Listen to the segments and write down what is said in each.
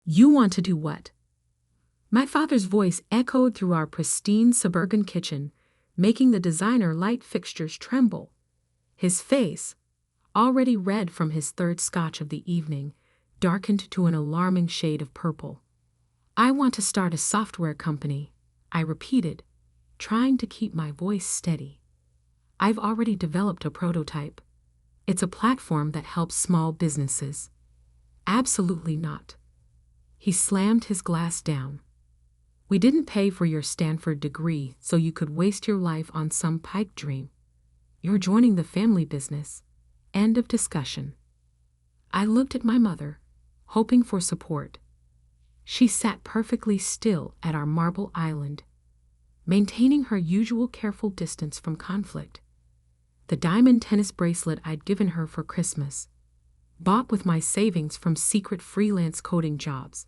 You want to do what? My father's voice echoed through our pristine suburban kitchen, making the designer light fixtures tremble. His face, already red from his third scotch of the evening, darkened to an alarming shade of purple. I want to start a software company, I repeated, trying to keep my voice steady. I've already developed a prototype. It's a platform that helps small businesses. Absolutely not. He slammed his glass down. We didn't pay for your Stanford degree so you could waste your life on some pipe dream. You're joining the family business. End of discussion. I looked at my mother, hoping for support. She sat perfectly still at our marble island, maintaining her usual careful distance from conflict. The diamond tennis bracelet I'd given her for Christmas, bought with my savings from secret freelance coding jobs,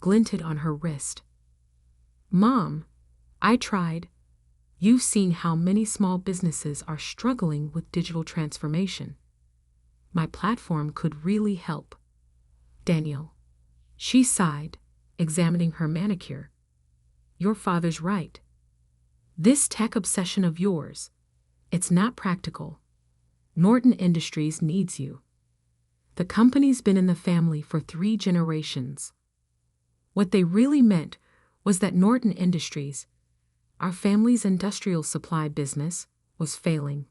glinted on her wrist. Mom, I tried. You've seen how many small businesses are struggling with digital transformation. My platform could really help. Daniel. She sighed, examining her manicure. Your father's right. This tech obsession of yours, it's not practical. Norton Industries needs you. The company's been in the family for 3 generations. What they really meant was that Norton Industries, our family's industrial supply business, was failing.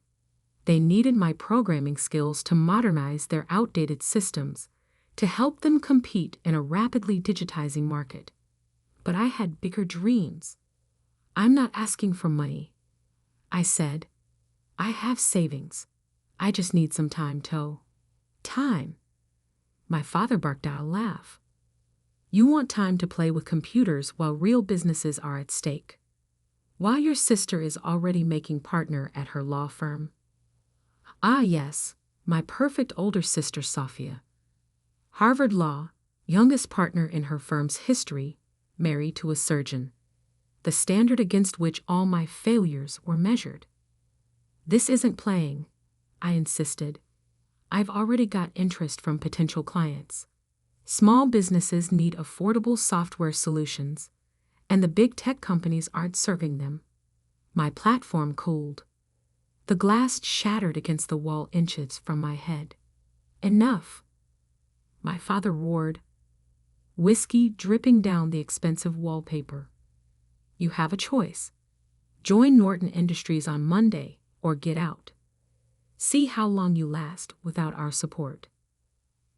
They needed my programming skills to modernize their outdated systems, to help them compete in a rapidly digitizing market. But I had bigger dreams. I'm not asking for money, I said. I have savings. I just need some time. Time. My father barked out a laugh. You want time to play with computers while real businesses are at stake. While your sister is already making partner at her law firm. Ah yes, my perfect older sister Sophia. Harvard Law, youngest partner in her firm's history, married to a surgeon. The standard against which all my failures were measured. This isn't playing, I insisted. I've already got interest from potential clients. Small businesses need affordable software solutions, and the big tech companies aren't serving them. My platform cooled. The glass shattered against the wall inches from my head. Enough! My father roared, whiskey dripping down the expensive wallpaper. You have a choice. Join Norton Industries on Monday or get out. See how long you last without our support.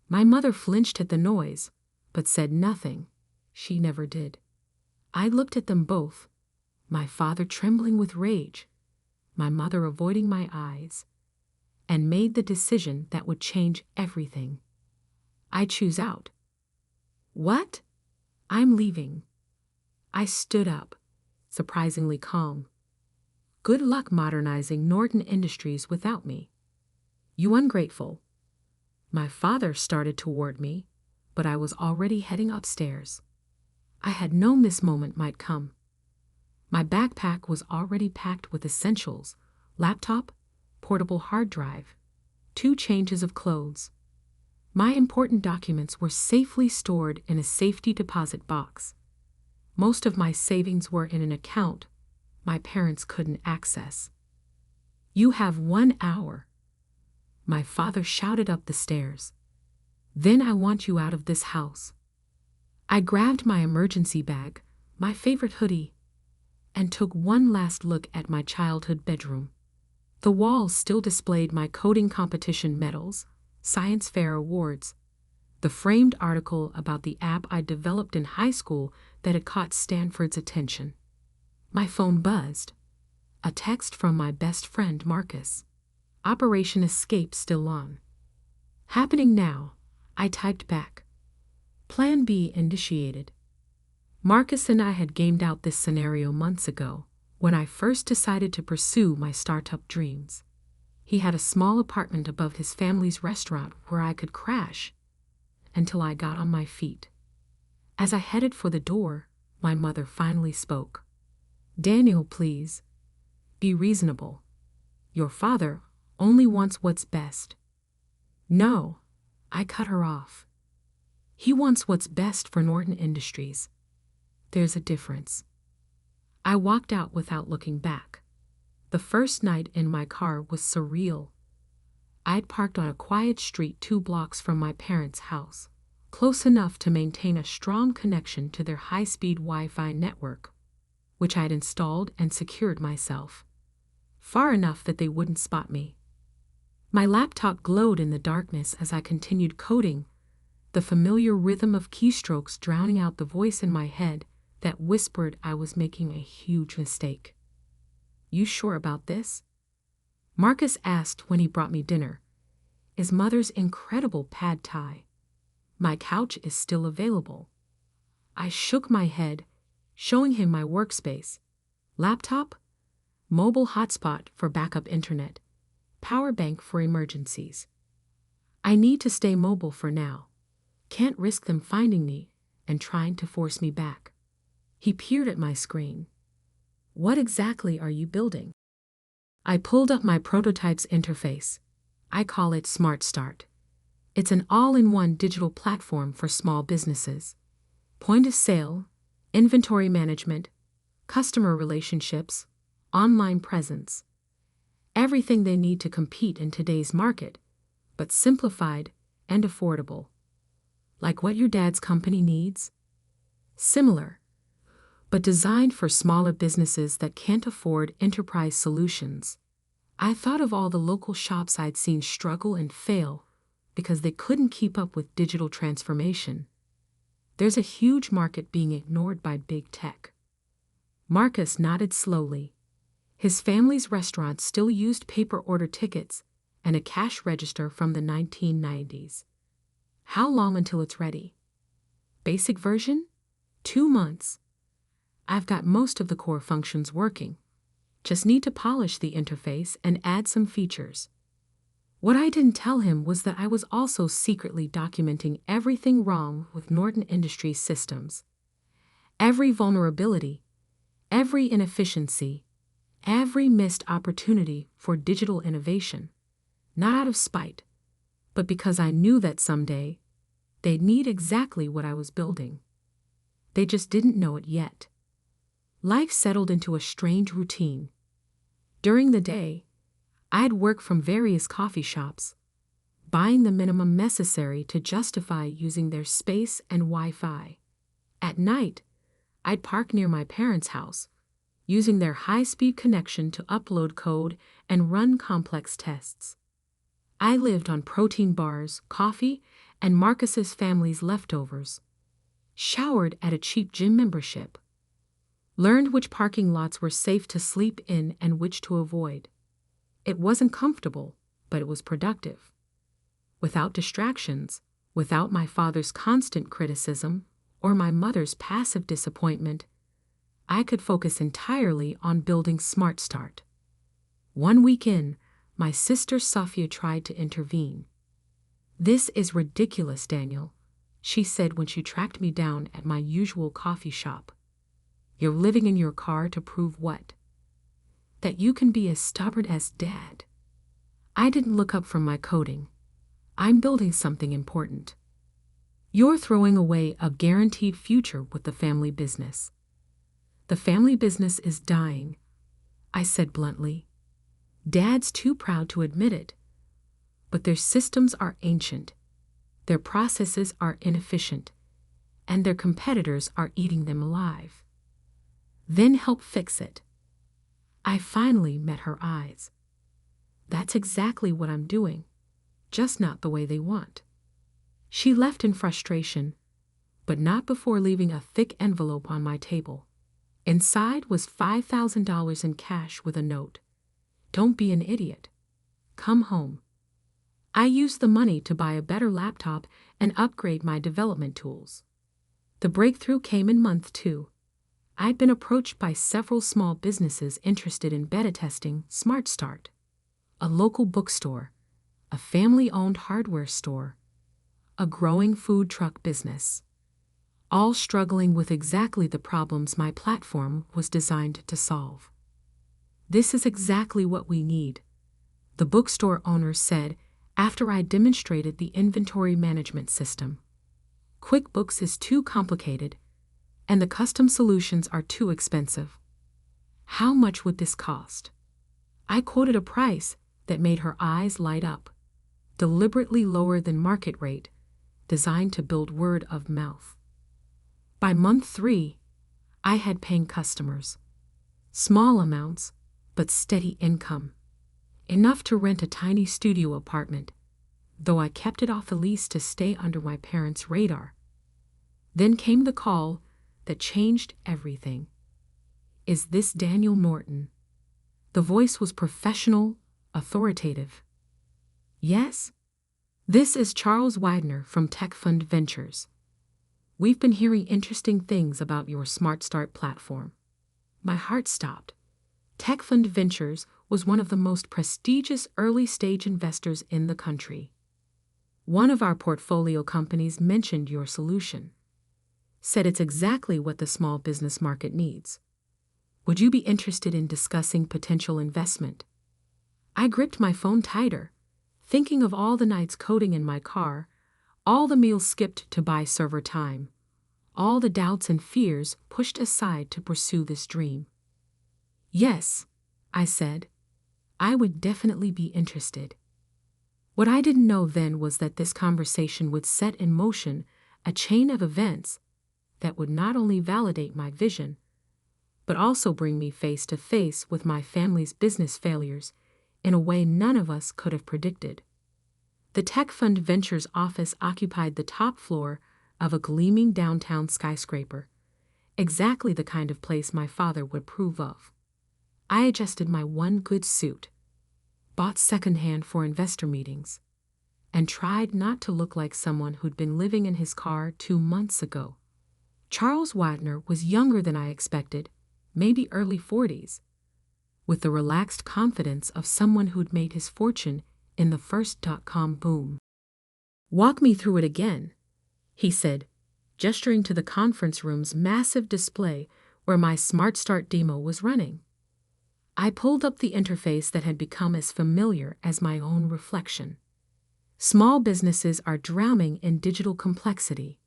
My mother flinched at the noise, but said nothing. She never did. I looked at them both, my father trembling with rage, my mother avoiding my eyes, and made the decision that would change everything. I choose out. What? I'm leaving. I stood up, surprisingly calm. Good luck modernizing Norton Industries without me. You ungrateful. My father started toward me, but I was already heading upstairs. I had known this moment might come. My backpack was already packed with essentials, laptop, portable hard drive, 2 changes of clothes. My important documents were safely stored in a safety deposit box. Most of my savings were in an account my parents couldn't access. You have 1 hour. My father shouted up the stairs. Then I want you out of this house. I grabbed my emergency bag, my favorite hoodie, and took one last look at my childhood bedroom. The walls still displayed my coding competition medals, science fair awards, the framed article about the app I developed in high school that had caught Stanford's attention. My phone buzzed. A text from my best friend Marcus. Operation Escape still on. Happening now, I typed back. Plan B initiated. Marcus and I had gamed out this scenario months ago, when I first decided to pursue my startup dreams. He had a small apartment above his family's restaurant where I could crash until I got on my feet. As I headed for the door, my mother finally spoke. Daniel, please. Be reasonable. Your father only wants what's best. No, I cut her off. He wants what's best for Norton Industries. There's a difference. I walked out without looking back. The first night in my car was surreal. I'd parked on a quiet street 2 blocks from my parents' house, close enough to maintain a strong connection to their high-speed Wi-Fi network, which I'd installed and secured myself, far enough that they wouldn't spot me. My laptop glowed in the darkness as I continued coding, the familiar rhythm of keystrokes drowning out the voice in my head that whispered I was making a huge mistake. "You sure about this?" Marcus asked when he brought me dinner. "Is Mother's incredible pad thai? My couch is still available." I shook my head, showing him my workspace. Laptop, mobile hotspot for backup internet, power bank for emergencies. I need to stay mobile for now. Can't risk them finding me and trying to force me back. He peered at my screen. "What exactly are you building?" I pulled up my prototype's interface. I call it Smart Start. It's an all-in-one digital platform for small businesses. Point of sale, inventory management, customer relationships, online presence. Everything they need to compete in today's market, but simplified and affordable. Like what your dad's company needs? Similar, but designed for smaller businesses that can't afford enterprise solutions. I thought of all the local shops I'd seen struggle and fail because they couldn't keep up with digital transformation. There's a huge market being ignored by big tech. Marcus nodded slowly. His family's restaurant still used paper order tickets and a cash register from the 1990s. How long until it's ready? Basic version? 2 months. I've got most of the core functions working. Just need to polish the interface and add some features. What I didn't tell him was that I was also secretly documenting everything wrong with Norton Industries systems. Every vulnerability, every inefficiency, every missed opportunity for digital innovation. Not out of spite, but because I knew that someday they'd need exactly what I was building. They just didn't know it yet. Life settled into a strange routine. During the day, I'd work from various coffee shops, buying the minimum necessary to justify using their space and Wi-Fi. At night, I'd park near my parents' house, using their high-speed connection to upload code and run complex tests. I lived on protein bars, coffee, and Marcus's family's leftovers. Showered at a cheap gym membership. Learned which parking lots were safe to sleep in and which to avoid. It wasn't comfortable, but it was productive. Without distractions, without my father's constant criticism or my mother's passive disappointment, I could focus entirely on building Smart Start. 1 week in, my sister Sophia tried to intervene. "This is ridiculous, Daniel," she said when she tracked me down at my usual coffee shop. "You're living in your car to prove what? That you can be as stubborn as Dad." I didn't look up from my coding. "I'm building something important. You're throwing away a guaranteed future with the family business." "The family business is dying," I said bluntly. "Dad's too proud to admit it. But their systems are ancient, their processes are inefficient, and their competitors are eating them alive. Then help fix it." I finally met her eyes. "That's exactly what I'm doing, just not the way they want." She left in frustration, but not before leaving a thick envelope on my table. Inside was $5,000 in cash with a note. "Don't be an idiot. Come home." I used the money to buy a better laptop and upgrade my development tools. The breakthrough came in month 2. I'd been approached by several small businesses interested in beta testing Smart Start. A local bookstore, a family-owned hardware store, a growing food truck business, all struggling with exactly the problems my platform was designed to solve. "This is exactly what we need," the bookstore owner said after I demonstrated the inventory management system. QuickBooks is too complicated, and the custom solutions are too expensive. How much would this cost? I quoted a price that made her eyes light up, deliberately lower than market rate, designed to build word of mouth. By month 3, I had paying customers. Small amounts, but steady income. Enough to rent a tiny studio apartment, though I kept it off the lease to stay under my parents' radar. Then came the call that changed everything. "Is this Daniel Norton?" The voice was professional, authoritative. "Yes. This is Charles Widener from TechFund Ventures. We've been hearing interesting things about your Smart Start platform." My heart stopped. TechFund Ventures was one of the most prestigious early-stage investors in the country. One of our portfolio companies mentioned your solution. Said it's exactly what the small business market needs. Would you be interested in discussing potential investment? I gripped my phone tighter, thinking of all the nights coding in my car, all the meals skipped to buy server time, all the doubts and fears pushed aside to pursue this dream. "Yes," I said, "I would definitely be interested." What I didn't know then was that this conversation would set in motion a chain of events that would not only validate my vision, but also bring me face to face with my family's business failures in a way none of us could have predicted. The TechFund Ventures office occupied the top floor of a gleaming downtown skyscraper, exactly the kind of place my father would approve of. I adjusted my one good suit, bought secondhand for investor meetings, and tried not to look like someone who'd been living in his car 2 months ago. Charles Widener was younger than I expected, maybe early 40s, with the relaxed confidence of someone who'd made his fortune in the first dot-com boom. "Walk me through it again," he said, gesturing to the conference room's massive display where my Smart Start demo was running. I pulled up the interface that had become as familiar as my own reflection. Small businesses are drowning in digital complexity.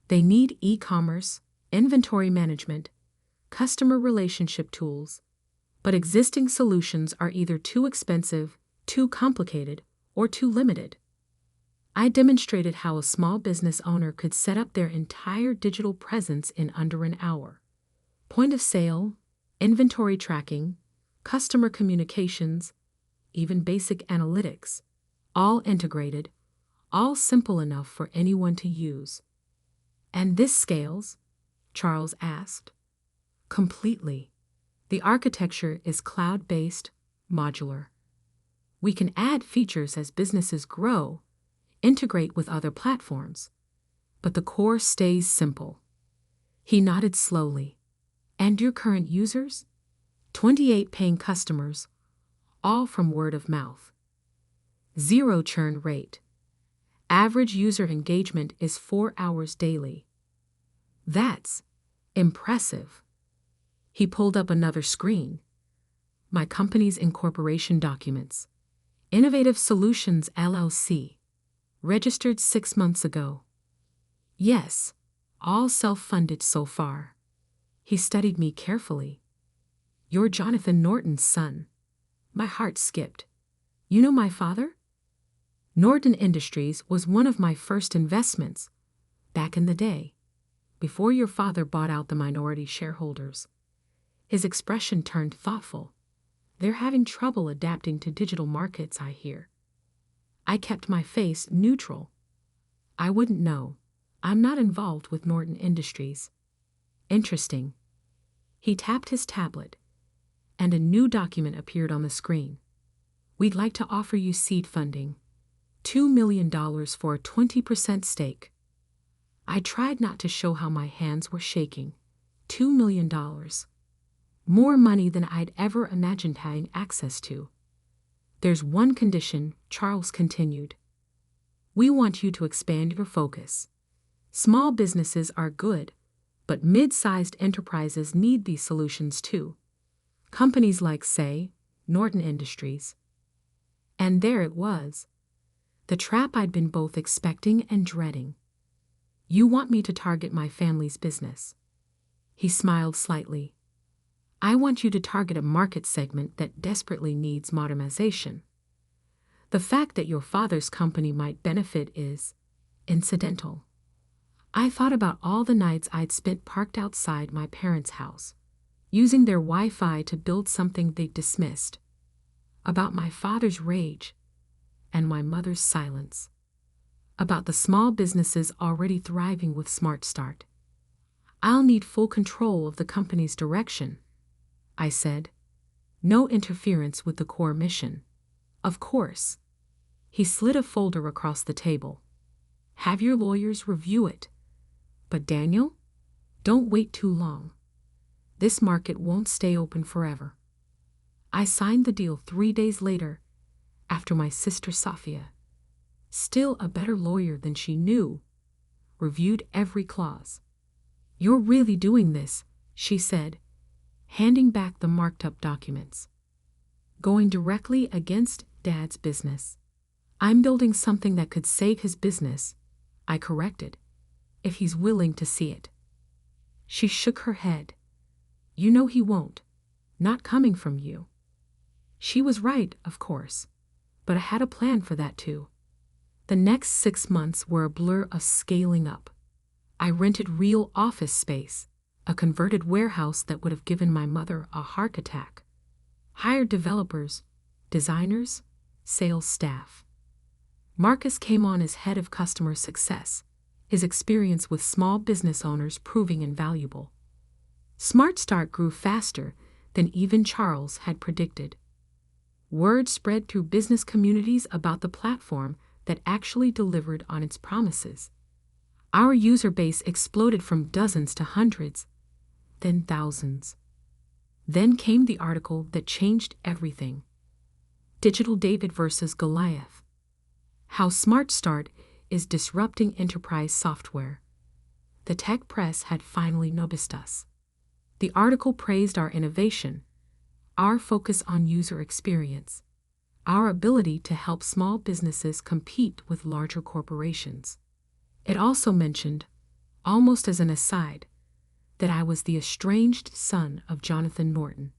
They need e-commerce, inventory management, customer relationship tools, but existing solutions are either too expensive, too complicated, or too limited. I demonstrated how a small business owner could set up their entire digital presence in under an hour. Point of sale, inventory tracking, customer communications, even basic analytics, all integrated, all simple enough for anyone to use. "And this scales?" Charles asked. "Completely. The architecture is cloud-based, modular. We can add features as businesses grow, integrate with other platforms, but the core stays simple." He nodded slowly. "And your current users?" 28 paying customers, all from word of mouth. 0 churn rate. Average user engagement is 4 hours daily. "That's impressive." He pulled up another screen. My company's incorporation documents. Innovative Solutions LLC. Registered 6 months ago. "Yes, all self-funded so far." He studied me carefully. "You're Jonathan Norton's son." My heart skipped. "You know my father?" "Norton Industries was one of my first investments, back in the day, before your father bought out the minority shareholders." His expression turned thoughtful. "They're having trouble adapting to digital markets, I hear." I kept my face neutral. "I wouldn't know. I'm not involved with Norton Industries." "Interesting." He tapped his tablet, and a new document appeared on the screen. "We'd like to offer you seed funding, $2 million for a 20% stake." I tried not to show how my hands were shaking. $2 million. More money than I'd ever imagined having access to. "There's one condition," Charles continued. "We want you to expand your focus. Small businesses are good, but mid-sized enterprises need these solutions too. Companies like, say, Norton Industries." And there it was. The trap I'd been both expecting and dreading. You want me to target my family's business. He smiled slightly. I want you to target a market segment that desperately needs modernization. The fact that your father's company might benefit is incidental. I thought about all the nights I'd spent parked outside my parents' house, using their Wi-Fi to build something they dismissed, about my father's rage and my mother's silence, about the small businesses already thriving with Smart Start. I'll need full control of the company's direction, I said. No interference with the core mission. Of course. He slid a folder across the table. Have your lawyers review it. But Daniel, don't wait too long. This market won't stay open forever. I signed the deal 3 days later, after my sister Sophia, still a better lawyer than she knew, reviewed every clause. You're really doing this, she said, handing back the marked-up documents. Going directly against Dad's business. I'm building something that could save his business, I corrected, if he's willing to see it. She shook her head. You know he won't. Not coming from you. She was right, of course, but I had a plan for that too. The next 6 months were a blur of scaling up. I rented real office space, a converted warehouse that would have given my mother a heart attack. Hired developers, designers, sales staff. Marcus came on as head of customer success, his experience with small business owners proving invaluable. Smart Start grew faster than even Charles had predicted. Word spread through business communities about the platform that actually delivered on its promises. Our user base exploded from dozens to hundreds, then thousands. Then came the article that changed everything. Digital David versus Goliath. How Smart Start is disrupting enterprise software. The tech press had finally noticed us. The article praised our innovation, our focus on user experience, our ability to help small businesses compete with larger corporations. It also mentioned, almost as an aside, that I was the estranged son of Jonathan Norton.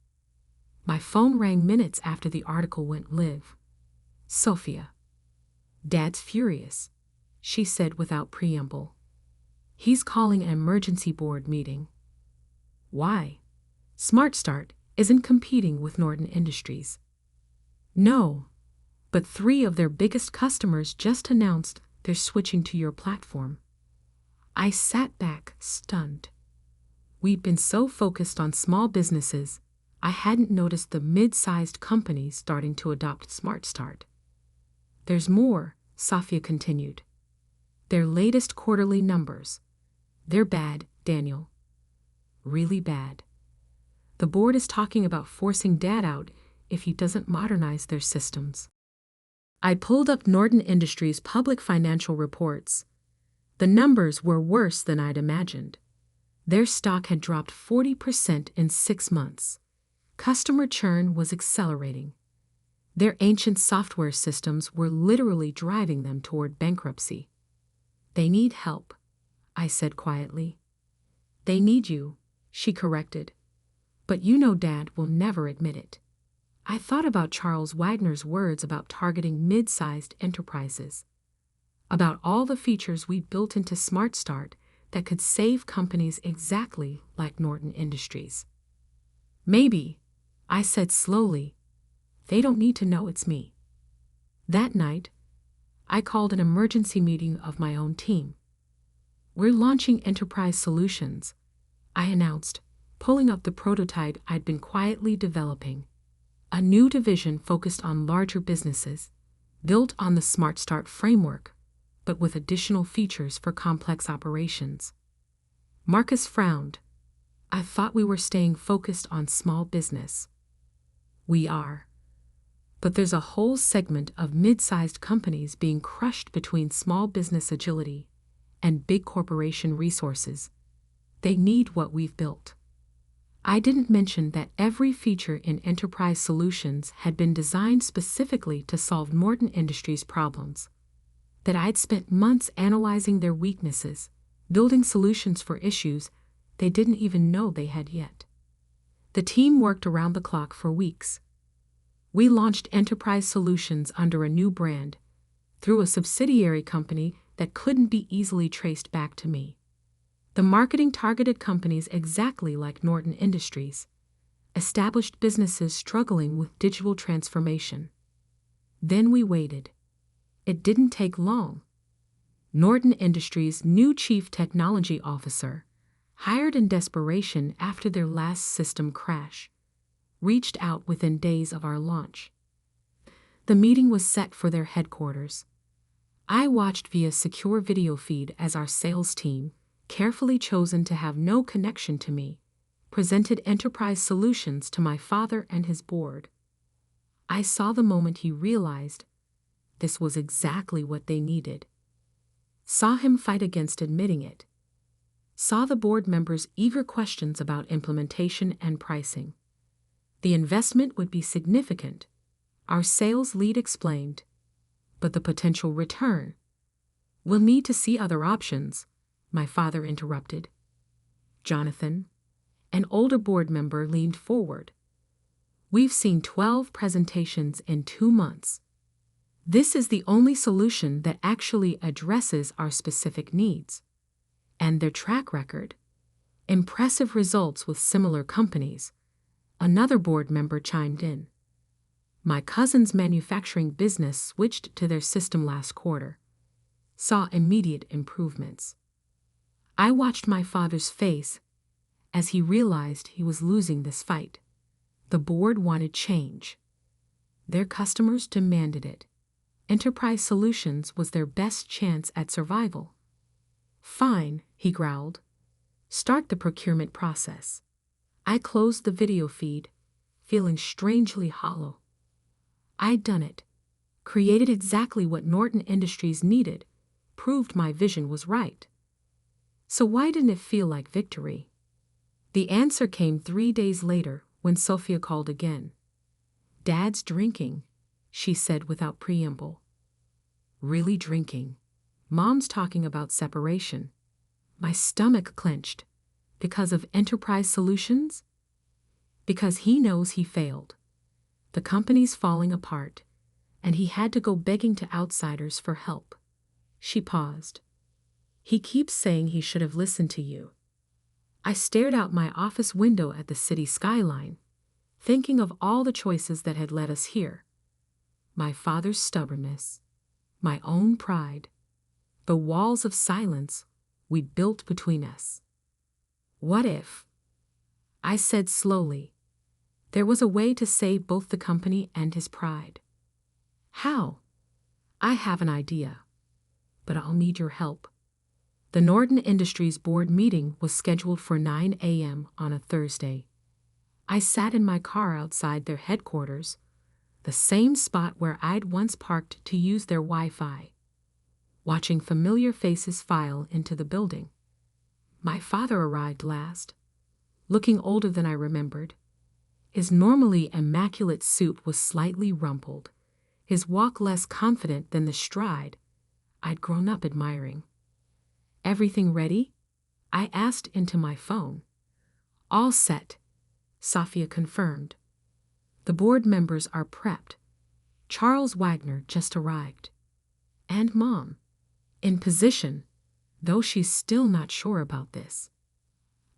My phone rang minutes after the article went live. Sophia. Dad's furious, she said without preamble. He's calling an emergency board meeting. Why? Smart Start isn't competing with Norton Industries. No, but 3 of their biggest customers just announced they're switching to your platform. I sat back, stunned. We'd been so focused on small businesses, I hadn't noticed the mid-sized companies starting to adopt Smart Start. There's more, Sophia continued. Their latest quarterly numbers. They're bad, Daniel. Really bad. The board is talking about forcing Dad out if he doesn't modernize their systems. I pulled up Norton Industries' public financial reports. The numbers were worse than I'd imagined. Their stock had dropped 40% in 6 months. Customer churn was accelerating. Their ancient software systems were literally driving them toward bankruptcy. They need help, I said quietly. They need you, she corrected. But you know Dad will never admit it. I thought about Charles Wagner's words about targeting mid-sized enterprises, about all the features we built into Smart Start that could save companies exactly like Norton Industries. Maybe, I said slowly, they don't need to know it's me. That night, I called an emergency meeting of my own team. We're launching enterprise solutions, I announced, pulling up the prototype I'd been quietly developing. A new division focused on larger businesses, built on the Smart Start framework, but with additional features for complex operations. Marcus frowned. I thought we were staying focused on small business. We are. But there's a whole segment of mid-sized companies being crushed between small business agility and big corporation resources. They need what we've built. I didn't mention that every feature in Enterprise Solutions had been designed specifically to solve Norton Industries' problems, that I'd spent months analyzing their weaknesses, building solutions for issues they didn't even know they had yet. The team worked around the clock for weeks. We launched enterprise solutions under a new brand, through a subsidiary company that couldn't be easily traced back to me. The marketing targeted companies exactly like Norton Industries, established businesses struggling with digital transformation. Then we waited. It didn't take long. Norton Industries' new chief technology officer, hired in desperation after their last system crash, reached out within days of our launch. The meeting was set for their headquarters. I watched via secure video feed as our sales team, carefully chosen to have no connection to me, presented enterprise solutions to my father and his board. I saw the moment he realized this was exactly what they needed. Saw him fight against admitting it. Saw the board members' eager questions about implementation and pricing. The investment would be significant, our sales lead explained, but the potential return. We'll need to see other options, my father interrupted. Jonathan, an older board member, leaned forward. We've seen 12 presentations in 2 months. This is the only solution that actually addresses our specific needs. And their track record. Impressive results with similar companies. Another board member chimed in. My cousin's manufacturing business switched to their system last quarter. Saw immediate improvements. I watched my father's face as he realized he was losing this fight. The board wanted change. Their customers demanded it. Enterprise Solutions was their best chance at survival. Fine, he growled. Start the procurement process. I closed the video feed, feeling strangely hollow. I'd done it. Created exactly what Norton Industries needed. Proved my vision was right. So why didn't it feel like victory? The answer came 3 days later when Sophia called again. Dad's drinking, she said without preamble. Really drinking. Mom's talking about separation. My stomach clenched. Because of enterprise solutions? Because he knows he failed. The company's falling apart, and he had to go begging to outsiders for help. She paused. He keeps saying he should have listened to you. I stared out my office window at the city skyline, thinking of all the choices that had led us here. My father's stubbornness, my own pride, the walls of silence we built between us. What if? I said slowly. There was a way to save both the company and his pride. How? I have an idea, but I'll need your help. The Norton Industries board meeting was scheduled for 9 a.m. on a Thursday. I sat in my car outside their headquarters, the same spot where I'd once parked to use their Wi-Fi, watching familiar faces file into the building. My father arrived last, looking older than I remembered. His normally immaculate suit was slightly rumpled, his walk less confident than the stride I'd grown up admiring. Everything ready? I asked into my phone. All set, Sophia confirmed. The board members are prepped. Charles Wagner just arrived. And Mom, in position, though she's still not sure about this.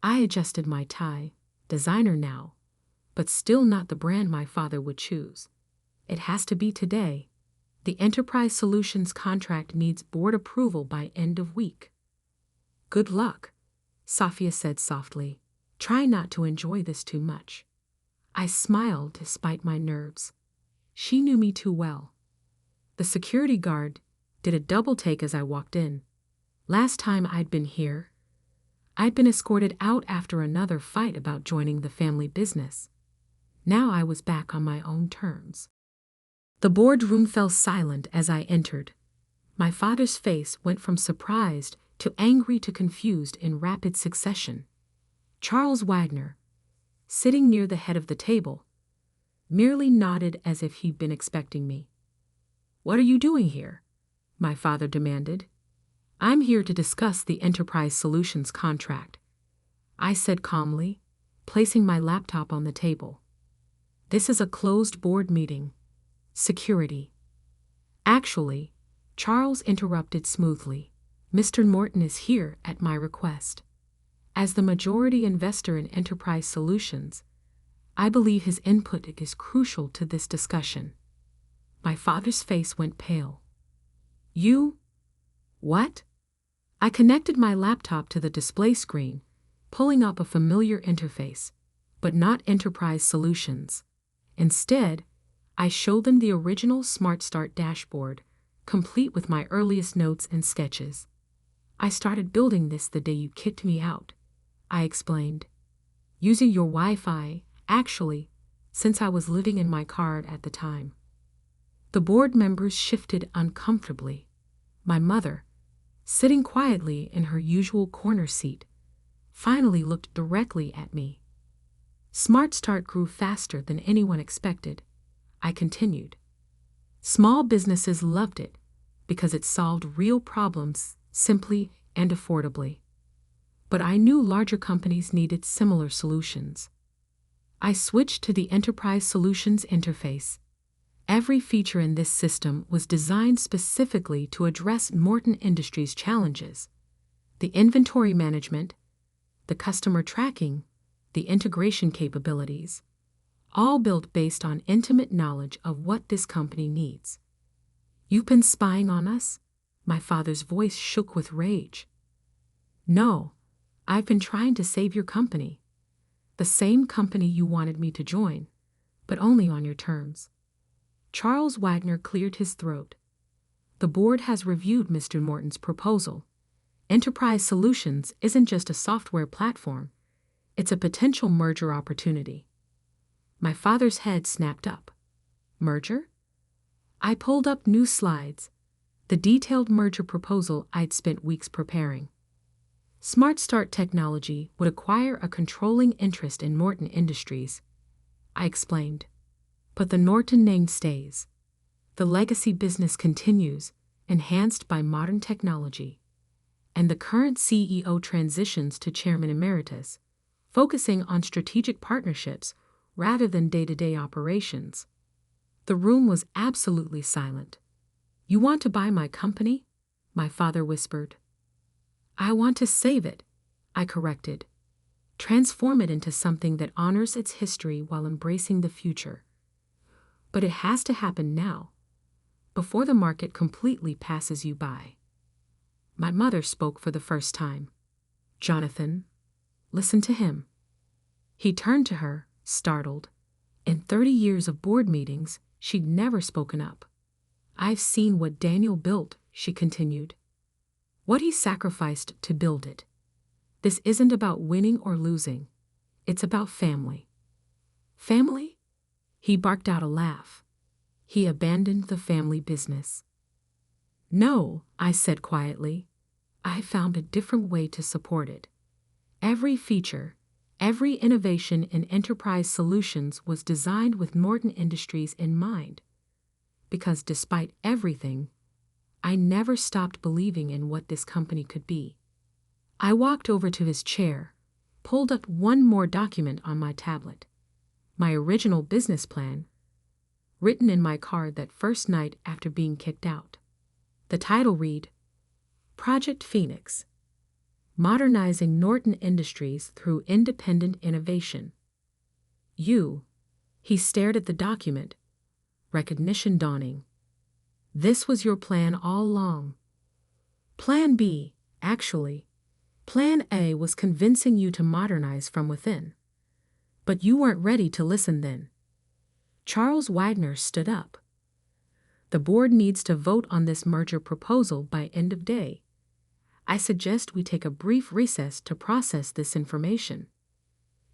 I adjusted my tie, designer now, but still not the brand my father would choose. It has to be today. The Enterprise Solutions contract needs board approval by end of week. Good luck, Sophia said softly. Try not to enjoy this too much. I smiled despite my nerves. She knew me too well. The security guard did a double take as I walked in. Last time I'd been here, I'd been escorted out after another fight about joining the family business. Now I was back on my own terms. The boardroom fell silent as I entered. My father's face went from surprised to angry to confused in rapid succession. Charles Wagner, sitting near the head of the table, merely nodded as if he'd been expecting me. What are you doing here? My father demanded. I'm here to discuss the Enterprise Solutions contract, I said calmly, placing my laptop on the table. This is a closed board meeting. Security. Actually, Charles interrupted smoothly. Mr. Morton is here at my request. As the majority investor in Enterprise Solutions, I believe his input is crucial to this discussion. My father's face went pale. You? What? I connected my laptop to the display screen, pulling up a familiar interface, but not Enterprise Solutions. Instead, I showed them the original Smart Start dashboard, complete with my earliest notes and sketches. I started building this the day you kicked me out, I explained. Using your Wi-Fi, actually, since I was living in my car at the time. The board members shifted uncomfortably. My mother, sitting quietly in her usual corner seat, finally looked directly at me. Smart Start grew faster than anyone expected, I continued. Small businesses loved it because it solved real problems simply and affordably. But I knew larger companies needed similar solutions. I switched to the Enterprise Solutions interface. Every feature in this system was designed specifically to address Morton Industries' challenges. The inventory management, the customer tracking, the integration capabilities, all built based on intimate knowledge of what this company needs. You've been spying on us? My father's voice shook with rage. No, I've been trying to save your company. The same company you wanted me to join, but only on your terms. Charles Wagner cleared his throat. The board has reviewed Mr. Morton's proposal. Enterprise Solutions isn't just a software platform, it's a potential merger opportunity. My father's head snapped up. Merger? I pulled up new slides, the detailed merger proposal I'd spent weeks preparing. Smart Start Technology would acquire a controlling interest in Morton Industries, I explained. But the Norton name stays. The legacy business continues, enhanced by modern technology. And the current CEO transitions to Chairman Emeritus, focusing on strategic partnerships rather than day-to-day operations. The room was absolutely silent. You want to buy my company? My father whispered. I want to save it, I corrected. Transform it into something that honors its history while embracing the future. But it has to happen now, before the market completely passes you by. My mother spoke for the first time. Jonathan, listen to him. He turned to her, startled. In 30 years of board meetings, she'd never spoken up. I've seen what Daniel built, she continued. What he sacrificed to build it. This isn't about winning or losing. It's about family. Family? He barked out a laugh. He abandoned the family business. No, I said quietly. I found a different way to support it. Every feature, every innovation in Enterprise Solutions was designed with Morton Industries in mind. Because despite everything, I never stopped believing in what this company could be. I walked over to his chair, pulled up one more document on my tablet. My original business plan, written in my car that first night after being kicked out. The title read, Project Phoenix, Modernizing Norton Industries Through Independent Innovation. He stared at the document, recognition dawning. This was your plan all along. Plan B, actually. Plan A was convincing you to modernize from within. But you weren't ready to listen then. Charles Wagner stood up. The board needs to vote on this merger proposal by end of day. I suggest we take a brief recess to process this information.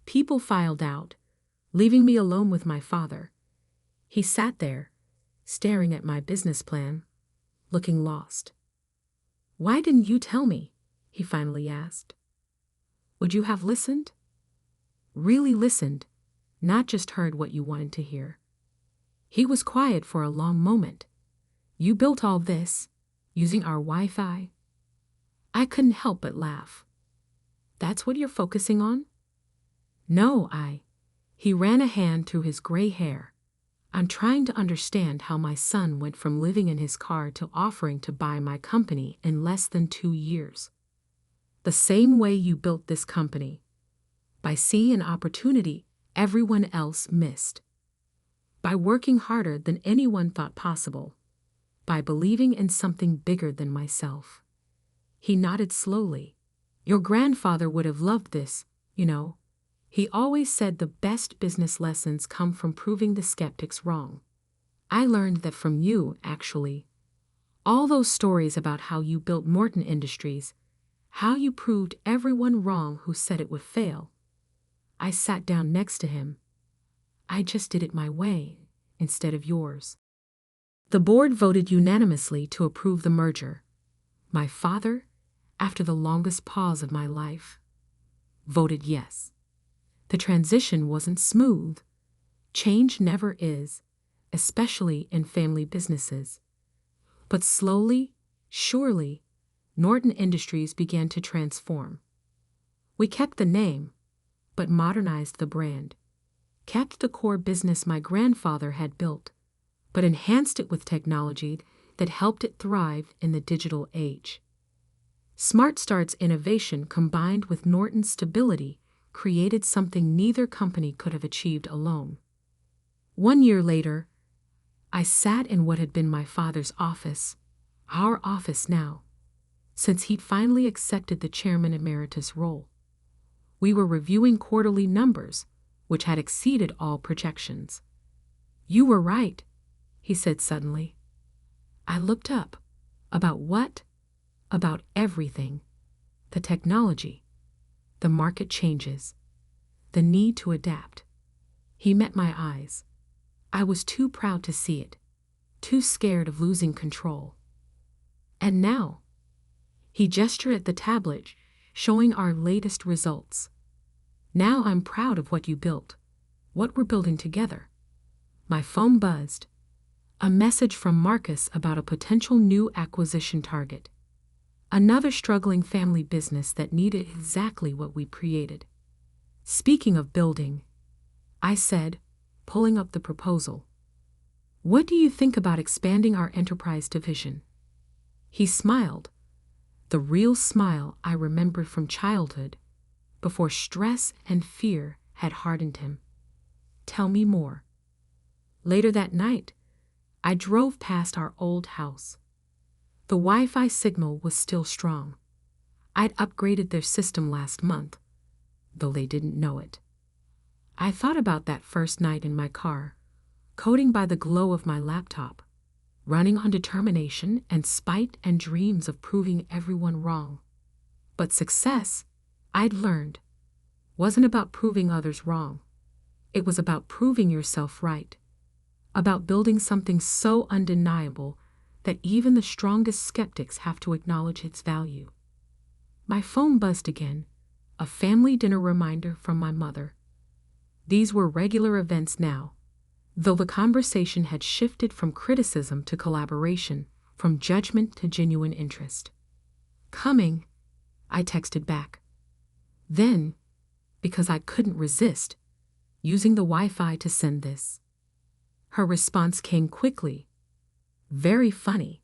People filed out, leaving me alone with my father. He sat there, staring at my business plan, looking lost. Why didn't you tell me? He finally asked. Would you have listened? Really listened, not just heard what you wanted to hear. He was quiet for a long moment. You built all this, using our Wi-Fi? I couldn't help but laugh. That's what you're focusing on? No, He ran a hand through his gray hair. I'm trying to understand how my son went from living in his car to offering to buy my company in less than 2 years. The same way you built this company. By seeing an opportunity everyone else missed. By working harder than anyone thought possible. By believing in something bigger than myself. He nodded slowly. Your grandfather would have loved this, you know. He always said the best business lessons come from proving the skeptics wrong. I learned that from you, actually. All those stories about how you built Norton Industries, how you proved everyone wrong who said it would fail. I sat down next to him. I just did it my way, instead of yours. The board voted unanimously to approve the merger. My father, after the longest pause of my life, voted yes. The transition wasn't smooth. Change never is, especially in family businesses. But slowly, surely, Norton Industries began to transform. We kept the name, but modernized the brand. Kept the core business my grandfather had built, but enhanced it with technology that helped it thrive in the digital age. Smart Start's innovation combined with Norton's stability created something neither company could have achieved alone. 1 year later, I sat in what had been my father's office, our office now, since he'd finally accepted the chairman emeritus role. We were reviewing quarterly numbers, which had exceeded all projections. You were right, he said suddenly. I looked up. About what? About everything. The technology. The market changes. The need to adapt. He met my eyes. I was too proud to see it. Too scared of losing control. And now, he gestured at the tablet, showing our latest results. Now I'm proud of what you built, what we're building together. My phone buzzed. A message from Marcus about a potential new acquisition target. Another struggling family business that needed exactly what we created. Speaking of building, I said, pulling up the proposal. What do you think about expanding our enterprise division? He smiled, the real smile I remembered from childhood, before stress and fear had hardened him. Tell me more. Later that night, I drove past our old house. The Wi-Fi signal was still strong. I'd upgraded their system last month, though they didn't know it. I thought about that first night in my car, coding by the glow of my laptop, running on determination and spite and dreams of proving everyone wrong. But success, I'd learned, wasn't about proving others wrong. It was about proving yourself right, about building something so undeniable that even the strongest skeptics have to acknowledge its value. My phone buzzed again, a family dinner reminder from my mother. These were regular events now, though the conversation had shifted from criticism to collaboration, from judgment to genuine interest. Coming, I texted back. Then, because I couldn't resist, using the Wi-Fi to send this. Her response came quickly. Very funny.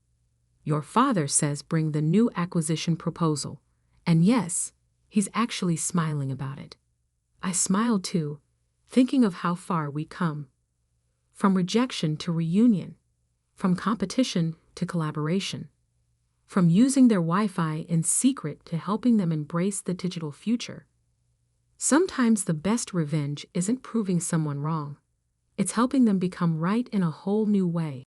Your father says bring the new acquisition proposal. And yes, he's actually smiling about it. I smiled too, thinking of how far we'd come. From rejection to reunion. From competition to collaboration. From using their Wi-Fi in secret to helping them embrace the digital future. Sometimes the best revenge isn't proving someone wrong. It's helping them become right in a whole new way.